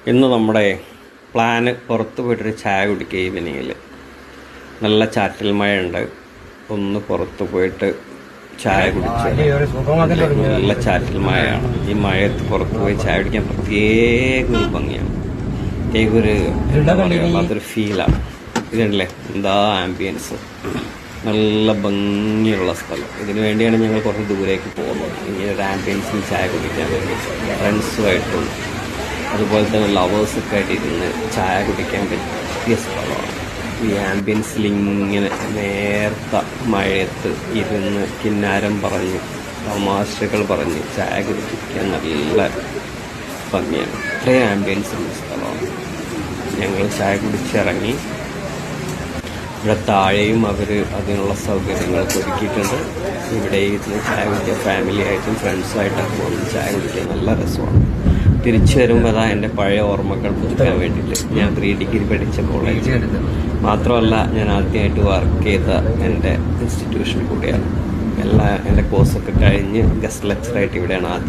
ഇന്ന് നമ്മുടെ പ്ലാന് പുറത്ത് പോയിട്ടൊരു ചായ കുടിക്കുക ഈവനിങ്ങിൽ. നല്ല ചാറ്റൽ മഴയുണ്ട്. ഒന്ന് പുറത്ത് പോയിട്ട് ചായ കുടിച്ച് നല്ല ചാറ്റൽ മഴയാണ്. ഈ മഴയത്ത് പുറത്ത് പോയി ചായ കുടിക്കാൻ പ്രത്യേക ഒരു ഭംഗിയാണ്, പ്രത്യേക ഒരു എന്താ പറയുക, അതൊരു ഫീലാണ്. ഇതല്ലേ എന്താ ആംബിയൻസ്, നല്ല ഭംഗിയുള്ള സ്ഥലം. ഇതിനു വേണ്ടിയാണ് ഞങ്ങൾ കുറച്ച് ദൂരേക്ക് പോകുന്നത്, ഇങ്ങനെ ഒരു ആംബിയൻസിൽ ചായ കുടിക്കാൻ വേണ്ടി. ഫ്രണ്ട്സുമായിട്ടും അതുപോലെ തന്നെ ലവേഴ്സൊക്കെ ആയിട്ട് ഇരുന്ന് ചായ കുടിക്കാൻ പറ്റിയ സ്ഥലമാണ്. ഈ ആംബിയൻസിൽ ഇങ്ങനെ നേർത്ത മഴയത്ത് ഇരുന്ന് കിന്നാരം പറഞ്ഞ് തമാശകൾ പറഞ്ഞ് ചായ കുടിക്കാൻ നല്ല ഭംഗിയാണ്. ഇത്രയും ആംബിയൻസുള്ള സ്ഥലമാണ്. ഞങ്ങൾ ചായ കുടിച്ചിറങ്ങി. ഇവിടെ താഴെയും അവർ അതിനുള്ള സൗകര്യങ്ങളൊക്കെ ഒരുക്കിയിട്ടുണ്ട്. ഇവിടെ ഇരുന്ന് ചായ കുടിക്കാൻ ഫാമിലി ആയിട്ടും ഫ്രണ്ട്സായിട്ടൊക്കെ വന്ന് ചായ കുടിക്കാൻ നല്ല രസമാണ്. തിരിച്ചു വരുമ്പോൾ അതാ എൻ്റെ പഴയ ഓർമ്മകൾ പുതുക്കാൻ വേണ്ടിയിട്ട് ഞാൻ 3 ഡിഗ്രി പഠിച്ച കോളേജ് മാത്രമല്ല, ഞാൻ ആദ്യമായിട്ട് വർക്ക് ചെയ്ത എൻ്റെ ഇൻസ്റ്റിറ്റ്യൂഷൻ കൂടിയാണ്. എൻ്റെ കോഴ്സൊക്കെ കഴിഞ്ഞ് ഗസ്റ്റ് ലെക്ചറായിട്ട് ഇവിടെയാണ് ആദ്യം